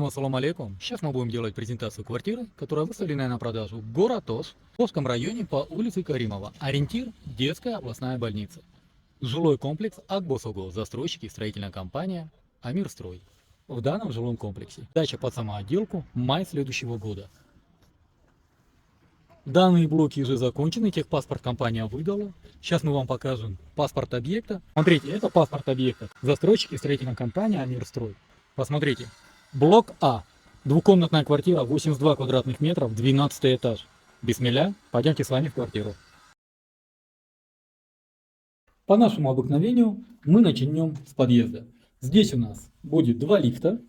Ассаламу алейкум. Сейчас мы будем делать презентацию квартиры, которая выставлена на продажу. Город Ош, в Ошском районе по улице Каримова. Ориентир – детская областная больница. Жилой комплекс Акбосого. Застройщики строительная компания Амирстрой. В данном жилом комплексе дача под самоотделку май следующего года. Данные блоки уже закончены, техпаспорт компания выдала. Сейчас мы вам покажем паспорт объекта. Смотрите, это паспорт объекта. Застройщики строительная компания Амирстрой. Посмотрите. Блок А. Двухкомнатная квартира, 82 квадратных метров, 12 этаж. Бисмилля, пойдемте с вами в квартиру. По нашему обыкновению мы начнем с подъезда. Здесь у нас будет два лифта.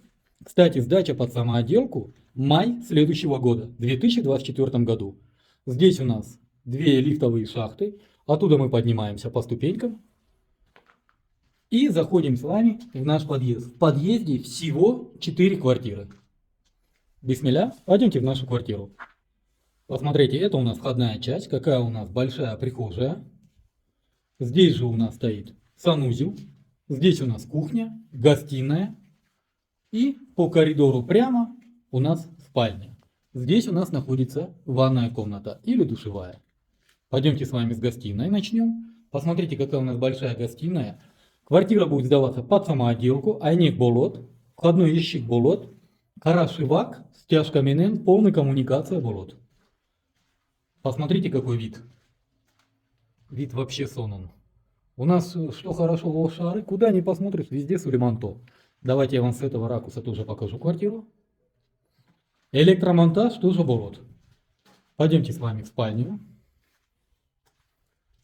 Кстати, сдача под самоотделку май следующего года, в 2024 году. Здесь у нас две лифтовые шахты. Оттуда мы поднимаемся по ступенькам. И заходим с вами в наш подъезд. В подъезде всего 4 квартиры. Бисмилля, пойдемте в нашу квартиру. Посмотрите, это у нас входная часть. Какая у нас большая прихожая. Здесь же у нас стоит санузел. Здесь у нас кухня, гостиная. И по коридору прямо у нас спальня. Здесь у нас находится ванная комната или душевая. Пойдемте с вами с гостиной начнем. Посмотрите, какая у нас большая гостиная. Квартира будет сдаваться под самоотделку, айнек болот, входной ящик болот, карашивак, стяжка менен, полная коммуникация болот. Посмотрите, какой вид. Вид вообще сонный. У нас что хорошо в Ошаре, куда ни посмотришь, везде Сулейманто. Давайте я вам с этого ракурса тоже покажу квартиру. Электромонтаж тоже болот. Пойдемте с вами в спальню.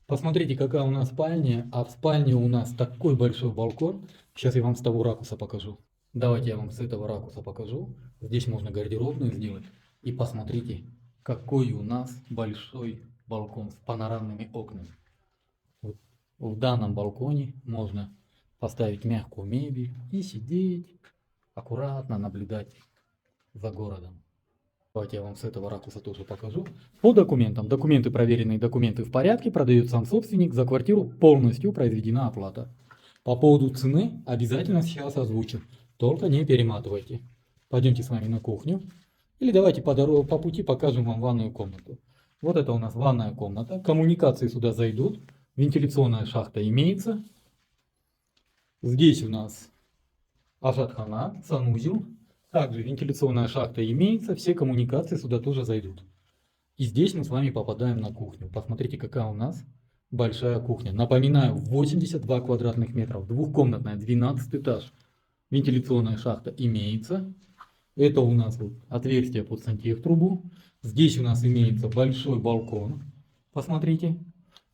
Посмотрите, какая у нас спальня, а в спальне у нас такой большой балкон. Сейчас я вам с того ракурса покажу. Давайте я вам с этого ракурса покажу. Здесь можно гардеробную сделать. И посмотрите, какой у нас большой балкон с панорамными окнами. Вот в данном балконе можно поставить мягкую мебель и сидеть, аккуратно наблюдать за городом. Давайте я вам с этого ракурса тоже покажу. По документам. Документы проверенные, документы в порядке. Продает сам собственник. За квартиру полностью произведена оплата. По поводу цены обязательно сейчас озвучу. Только не перематывайте. Пойдемте с вами на кухню. Или давайте по пути покажем вам ванную комнату. Вот это у нас ванная комната. Коммуникации сюда зайдут. Вентиляционная шахта имеется. Здесь у нас ашатхана, санузел. Также вентиляционная шахта имеется, все коммуникации сюда тоже зайдут. И здесь мы с вами попадаем на кухню. Посмотрите, какая у нас большая кухня. Напоминаю, 82 квадратных метров, двухкомнатная, 12 этаж. Вентиляционная шахта имеется. Это у нас вот отверстие под сантехтрубу. Здесь у нас имеется большой балкон. Посмотрите,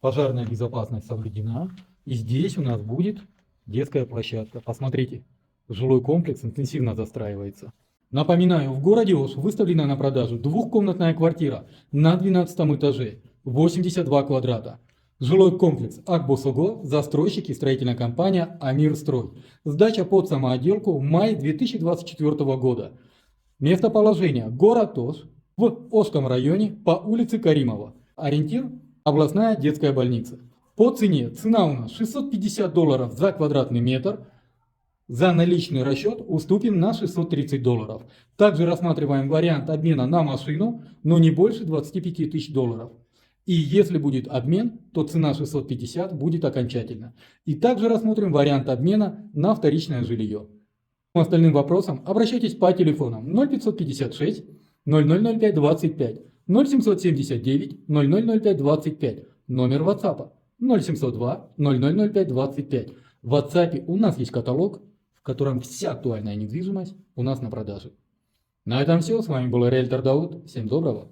пожарная безопасность соблюдена. И здесь у нас будет детская площадка. Посмотрите. Жилой комплекс интенсивно застраивается. Напоминаю, в городе Ош выставлена на продажу двухкомнатная квартира на 12 этаже, 82 квадрата. Жилой комплекс Акбосого, застройщики строительная компания Амирстрой. Сдача под самоотделку в мае 2024 года. Местоположение: город Ош, в Ошском районе по улице Каримова. Ориентир – областная детская больница. По цене, цена у нас $650 за квадратный метр. За наличный расчет уступим на $630. Также рассматриваем вариант обмена на машину, но не больше 25 тысяч долларов. И если будет обмен, то цена 650 будет окончательно. И также рассмотрим вариант обмена на вторичное жилье. По остальным вопросам обращайтесь по телефонам 0556 0005 25, 0779 0005 25, номер WhatsApp 0702 0005 25. В WhatsApp у нас есть каталог, в котором вся актуальная недвижимость у нас на продаже. На этом все. С вами был риэлтор Дауд. Всем доброго.